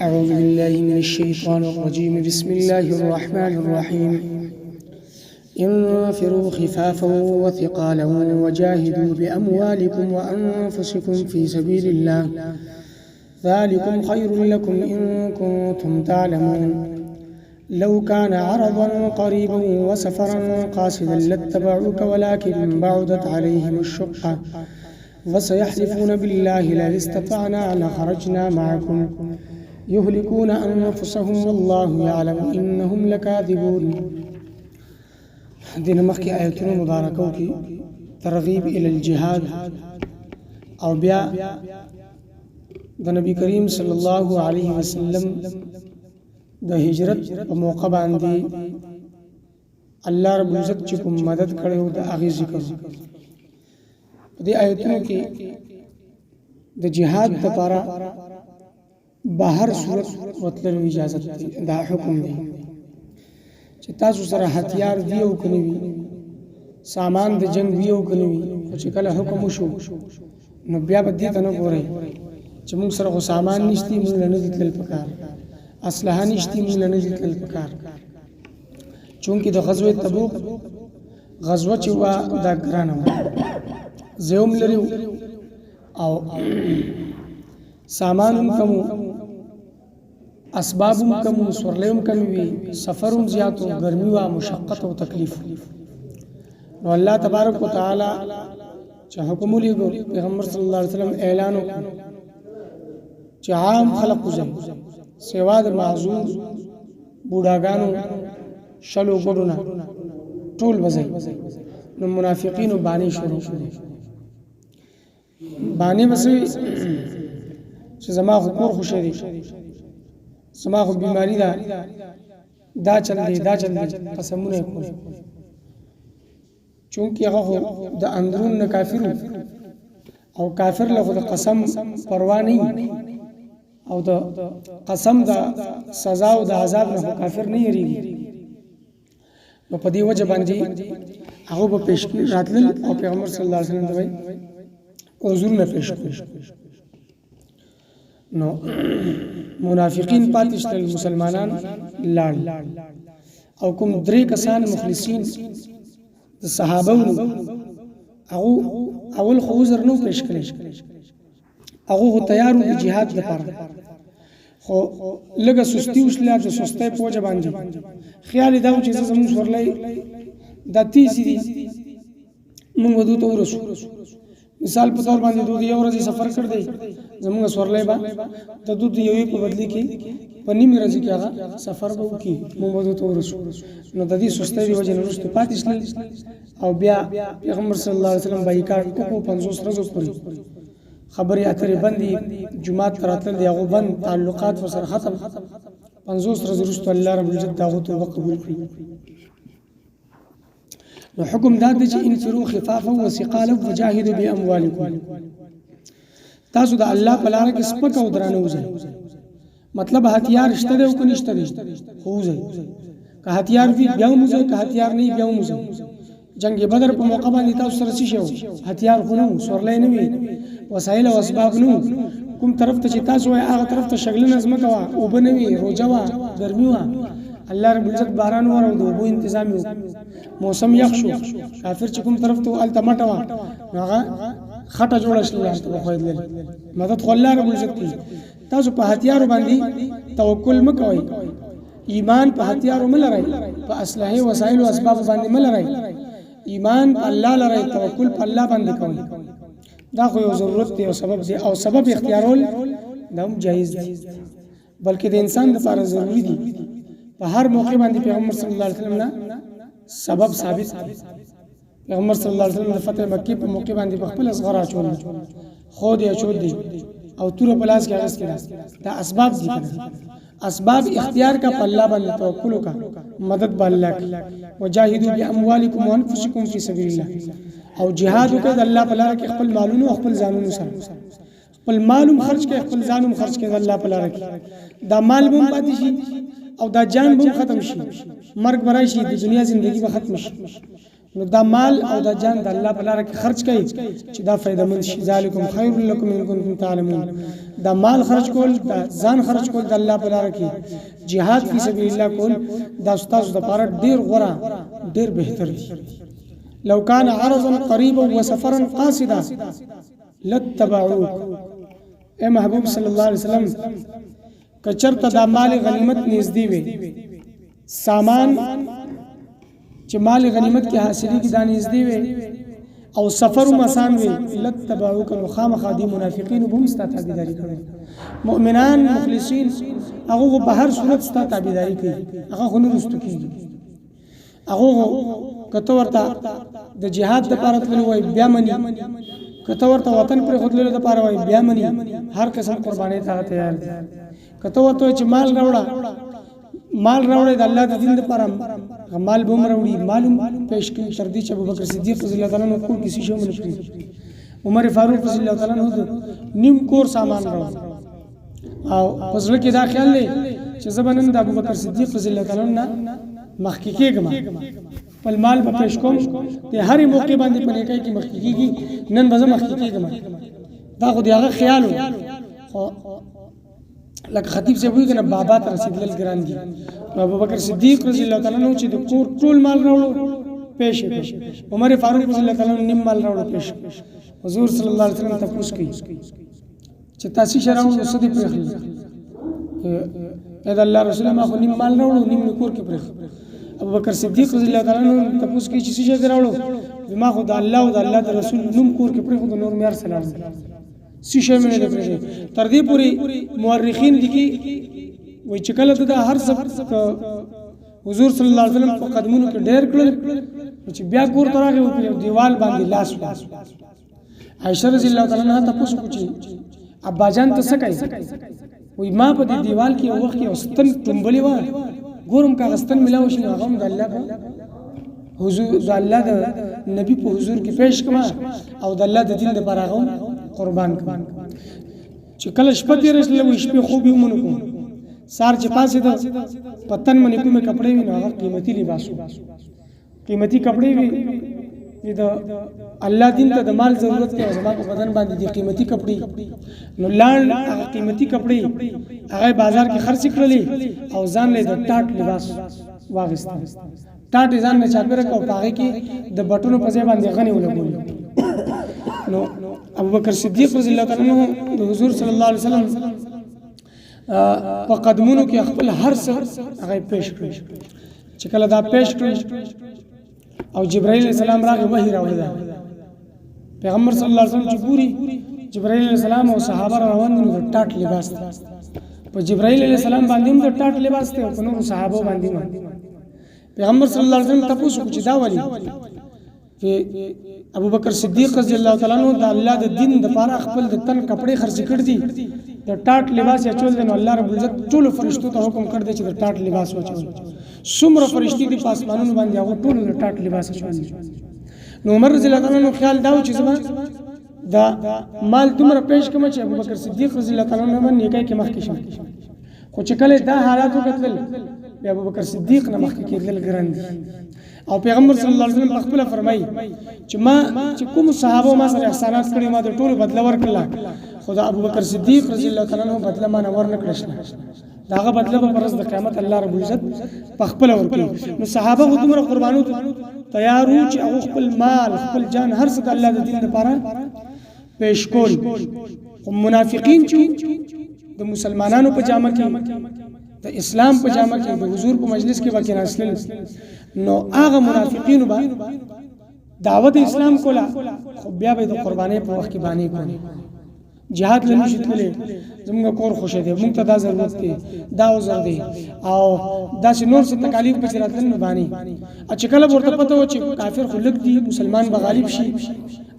أعوذ بالله من الشيطان الرجيم بسم الله الرحمن الرحيم انفروا خفافا وثقالا وجاهدوا بأموالكم وأنفسكم في سبيل الله ذلكم خير لكم إن كنتم تعلمون لو كان عرضا قريبا وسفرا قاصدا لاتبعوك ولكن بعدت عليهم الشقة وسيحلفون بالله لئن استطعنا لخرجنا معكم يهلكون أنفسهم والله يعلم إنهم لكاذبون. دين مخي آياتنا مباركة کی ترغیب إلى الجهاد او بیا د نبی کریم صلی الله علیه وسلم د هجرت په موقع باندې الله رب العزت چې کوم مدد کړو د هغه ذکر د آیاتونو کې د جهاد لپاره بهر صورت وتلو اجازه دا حکم دی چې تاسو سره هتیار دی او کني وي سامان د جنگ دی او کني وي چې کله حکم وشو نو بیا به دې ته نه ګورئ چې موږ سره سامان نشتی موږ نه دي تل پکار اسلحه نشتی موږ نه دي تل پکار چونکه د غزوه تبوک غزوه چې وا دا ګرانه زوم لري او سامانم کمو اسبابم کمو سورلیم کمی وی سفرم زیاتو گرمی و مشقت و تکلیف نو الله تبارک و تعالی چې حکم لګو پیغمبر صلی الله علیه وسلم اعلان وکړ چې عام خلق وزم سیوا د معذور بوډاګانو شلو ګډونه ټول وزي نو منافقینو باندې شروع کړي باندې وسوي چې زما خو کور خوشی دی زما خو بیماری دا چل دی قسمونه کول چونکه هغه د اندرون نه کافر او کافر له د قسم پروا نه او د قسم د سزا او د عذاب نه کافر نه یریږي نو په دې وجه باندې هغه په پیش کې راتل او پیغمبر صلی الله علیه وسلم دوی حضور نه پیش کړ نو منافقین پاتشتل مسلمانان لاړ او کوم درې کسان مخلصین د صحابه او اول خو عذر نو پیش کړي هغه تیارو د جهاد لپاره خو لګه سستی وسله د سستۍ پوجا باندې خیال دا چې زموږ ورلای د تیزی دي موږ ودو ته ورسو مثال په تور باندې دوی یو ورځ سفر کړ دی زموږ سورلای با ته دوی یو په بدلی کې په نیمه ورځ کې هغه سفر به وکي موږ ودو ته ورسو نو د دې سستۍ دی وجه نورست پاتې شل او بیا پیغمبر صلی الله علیه وسلم بایکاټ کو 50 ورځې پورې خبرې اترې بندي جمعات تراتل دی هغه بند تعلقات سره ختم 50 ورځې وروسته الله رب العزت داغه توبه قبول کړي نو حکم دا دی چې انفروا خفافا وثقالا وجاهدوا باموالکم تاسو د الله په لار کې سپک او درانه وځي مطلب هتیار شته او کو نشته دي خو وځي که هتیار وی بیا وځي که هتیار نه بیا وځي جنگ بدر په موقع باندې تاسو سره څه شو هتیار خو نو سورلای نه وي وسایل او اسباب نو کوم طرف ته چې تاسو هغه طرف ته شغل نظم کوا او بنوي روجوا ګرمي وا الله رب العزت باران ورو دو بو تنظیم موسم یخ شو کافر چې کوم طرف ته التمټه وا هغه خټه جوړ شل ته خو دې مدد خو الله رب العزت کی تاسو په هتیار باندې توکل مکوئ ایمان په هتیار ملرای په اسلحه وسایل او اسباب باندې ملرای ایمان په الله لرای توکل په الله باندې کوئ دا خو یو ضرورت دی او سبب دی او سبب اختیارول دا هم جایز دی بلکې د انسان لپاره ضروری دی په هر موقع باندې پیغمبر صلی الله علیه وسلم نه سبب ثابت پیغمبر صلی الله علیه وسلم د فتح مکه په موقع باندې په خپل اصغر اچول خو دې اچول دي او تور پلاس کې اغاز کړه دا اسباب دي اسباب اختیار کا الله باندې توکل کا مدد بالله وجاهدوا باموالکم وانفسکم فی سبیل الله او جهاد وکړه الله په لار کې خپل مالونو او خپل ځانونو سره خپل مالوم خرج کې خپل ځانوم خرج کې الله په لار کې دا مال به پاتې شي او دا جان به ختم شي مرګ برای شي د دنیا ژوندۍ به ختم شي نو دا مال او دا جان د الله په لار کې خرج کړي چې دا فائدہ مند شي. ذالکم خیر لکم ان کنتم تعلمون. دا مال خرج کول، دا ځان خرج کول د الله په لار کې، jihad فی سبیل الله کول، دا استاد د لپاره ډیر غوړه ډیر بهتر دي. لو كان عرضا قريبا وسفرا قاصدا لتبعوك. اے محبوب صلی الله علیه وسلم کچرته دا مال غنیمت نږدې وي، سامان چې مال غنیمت کې حاصلې کې دا نږدې وي او سفر مسان وي، لتبعوك خامخا دي منافقین به مستا تابعداري کوي. مؤمنان مخلصین هغه په هر صورت ستا تابعداري کوي، هغه خو نه رستو کیږي. هغه کته ورته د جهاد د لپاره تللی وای بیا مني، کته ورته وطن پر خودلو د لپاره وای بیا مني، هر قسم قرباني ته تیار دي. کته ورته چې مال راوړه د الله د دین لپاره، مال به راوړي، معلوم پېښ کې تر دې چې ابوبکر صدیق رضی الله تعالی عنہ کو کسی شی نه کړی، عمر فاروق رضی الله تعالی عنہ نیم کور سامان راوړ او پسړه کې دا خیال لې چې زبنن د ابوبکر صدیق رضی الله تعالی عنہ مخکې کېږم په مال په پېښ کوم ته هرې موقع باندې پنه کوي کې مخکې کېږي، نن به مخکې کېږم. دا خو دی هغه خیال خو لکه خطیب صاحب وی کنه بابا ته رسیدل ګران دي. ابوبکر صدیق رضی الله تعالی عنہ چې د کور ټول مال راوړو پېښ، عمر فاروق رضی الله تعالی عنہ نیم مال راوړو پېښ. حضور صلی الله علیه وسلم تاسو کوي چې تاسو شراو نو سدي پرخل اې د الله رسول ما خو نیم مال راوړو، نیم کور کې پرخ. ابوبکر صدیق رضی الله تعالی عنہ تاسو کوي چې څه راوړو، ما خو د الله او د الله د رسول نوم کور کې پرخ، د نور مېر سلام سیشه مې نه پرې. تر دې پوری مورخین دي کې وای چې کله د هر څه حضور صلی الله علیه وسلم په قدمونو کې ډېر کړل چې بیا کور ترغه په دیوال باندې لاس عائشہ رضی الله تعالی عنها تاسو کوچی ابا جان ته څه کوي، وای ما په دې دیوال کې وخت کې واستن ټمبلې و ګورم کا غستن ملاو شي هغه د الله حضور د الله د نبی په حضور کې پېښ کما او د الله د دین لپاره غو قربان کړه. چې کله شپه تیر شله و شپه خوب یې مونږ کو سار چې پاسه د پتن منې کومه کپڑے ویني هغه قیمتي لباسو، قیمتي کپڑے وی د الله دین ته د مال ضرورت کې زما په بدن باندې دي قیمتي کپڑے نو لاړ هغه قیمتي کپڑے هغه بازار کې خرڅ کړلې او ځان له د ټاټ لباس واغست، ټاټ ځان نه چاپیره کو پاغه کې د بټونو په ځای باندې غني ولګول. نو ابوبکر صدیق رضی الله تعالی عنہ د حضور صلی الله علیه وسلم په قدمونو کې خپل هر څه هغه پېښ کړ. چې کله دا پېښ کړ او جبرائیل علیہ السلام راغی وحی راوړل، پیغمبر صلی الله علیه وسلم چې پوری جبرائیل علیہ السلام او صحابه روان دي د ټاټ لباس په جبرائیل علیہ السلام باندې هم د ټاټ لباس ته او نور صحابه باندې پیغمبر صلی الله علیه وسلم تاسو کو چې دا ولی ابوبکر صدیق رضی الله تعالی عنہ د الله د دین د لپاره خپل د تن کپڑے خرڅ کړ دي، د ټاټ لباس یې چول دي. نو الله رب العزت ټول فرشتو ته حکم کړ دي چې د ټاټ لباس وچول، څومره فرشتي دي په اسمانونو باندې هغه ټول د ټاټ لباس چول. نو عمر رضی الله تعالی عنہ خیال دا چې زما دا مال دومره پېښ کوم چې ابوبکر صدیق رضی الله تعالی عنہ باندې نیکه کې مخکې شم، خو چې کله دا حالات وکړل بیا ابوبکر صدیق نه مخکې کېدل ګران دي. او پیغمبر صلی الله علیه وسلم خپل فرمایي چې ما چې کوم صحابه ما سره احسانات کړی ما د ټولو بدله ورکړل، خدا ابوبکر صدیق رضی الله تعالی عنہ بدله ما نه ورنکړل، داغه بدله په ورځ د قیامت الله رب العزت په خپل ورکړي. نو صحابه دومره قربانو تیار وو چې هغه خپل مال خپل جان هر څه د الله د دین لپاره پېښ کول. خو منافقین چې د مسلمانانو په جامه کې د اسلام په جامه کې د حضور په مجلس کې واقع راسل، نو هغه منافقین به دعوت اسلام کولا خو بیا به د قربانۍ په وخت کې باندې کوي. جهاد لنی شتلې زموږ کور خوشې دي، موږ ته دا ضرورت دی، دا وزر دی او دا چې نور څه تکالیف په راتلل نه باندې چې کله ورته پته و چې کافر خو لګ دي مسلمان به غالب شي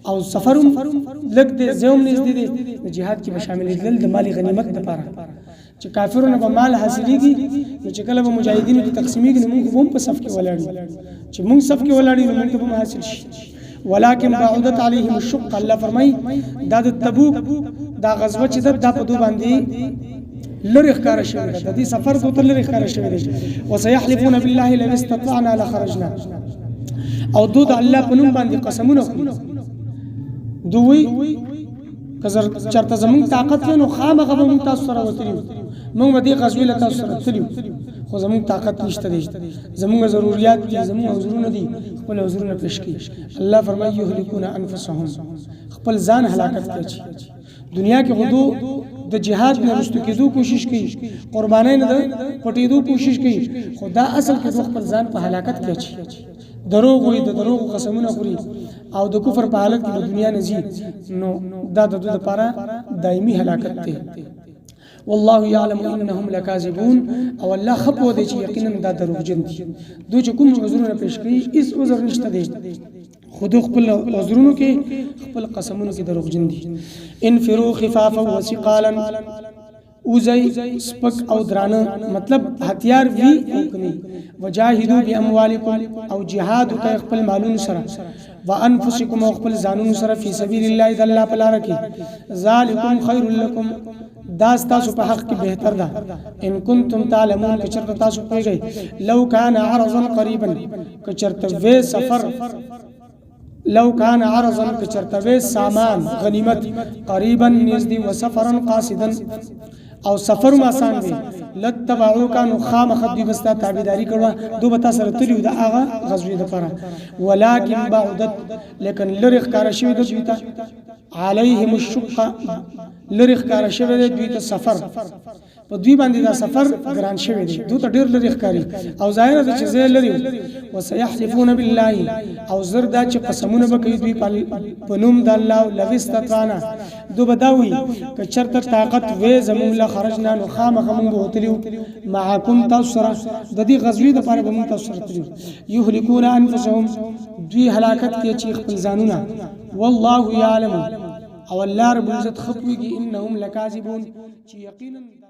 او سفرم لګ دي زوم نږدې دي، د جهاد کې به شامل دي د مالی غنیمت لپاره چې کافرونو به مال حاصلېږي. نو چې کله به مجاهدینو کې تقسیمېږي نو موږ هم په صف کې ولاړو، چې موږ صف کې ولاړو نو موږ به حاصل شي. ولكن بعدت عليهم الشق، الله فرمای دا د تبوک دا غزوه چې دا په دو باندې لری ښکار شوی د دې سفر دوه لری ښکار شوی دی. وسيحلفون بالله لئن استطعنا لخرجنا، او دو د الله په نوم باندې قسمونه خوري دوی کزر چرته زمون طاقت نو خامخه به مون تاسو سره وتلیو مونږ به دې غزوې له تاسو سره تلیو خو زمون طاقت نشته دی زمون ضرورت دي زمون حضورونه دي خپل حضورونه پېښ کړي الله فرمایي یهلكون انفسهم خپل ځان هلاکت کوي دنیا کې غدو د جهاد نه رستو کېدو کوشش کوي قربانای نه پټېدو کوشش کوي خدا اصل کې خپل ځان په هلاکت کوي دروغ وي د دروغ قسمونه خوري او د کفر په حالت کې د دنیا نه زی نو دا د دوی لپاره دایمي هلاکت دی والله يعلم انهم لكاذبون او الله خپو دی چې یقینا دا دروغجن دي دوی چې کوم عذرونه پېښ کړي هیڅ عذر نشته دی خود خپل عذرونو کې خپل قسمونو کې دروغجن دي انفروا خفافا وثقالا اوزي سپک او درانه مطلب هتیار وی او کني وجاهدوا باموالکم او جهاد کوي خپل مالونو سره وانفسکم او خپل ځانونو سره فی سبیل الله د الله په لار کې ذالکم خیر لکم دا تاسو په حق کې بهتر ده ان کنتم تعلمون که چرته تاسو پیږئ لو کان عرضا قریبا که چرته وې سفر لو كان عرضا كچرتوي سامان غنیمت قریبا نزدي وسفرا قاصدا او سفر ما آسان وي لتبعو كانوا خام خدي بستا تابعداري کړه دو بتا سره تلیو د اغه غزوې د پاره ولكن بعدت لیکن لریخ کار شوی د دویتا عليهم الشقه لریخ کار شوی د دویتا سفر په دوی باندې دا سفر ګران شوی دی دوی ته ډیر لریخ کاری او ظاهر ده چې زه لري وسيحلفون بالله او زر دا چې قسمونه وکړي دوی په نوم د الله لو استطعنا دو بداوي که چرته طاقت وې زمون له خرجنا نو خامخ مونږ وتلیو معکم تاسو سره د دې غزوې د لپاره به مونږ تاسو سره تلیو یهلكون انفسهم دوی هلاکت کې چې خپل ځانونه والله يعلم او الله رب العزت خپويږي انهم لکاذبون چې یقینا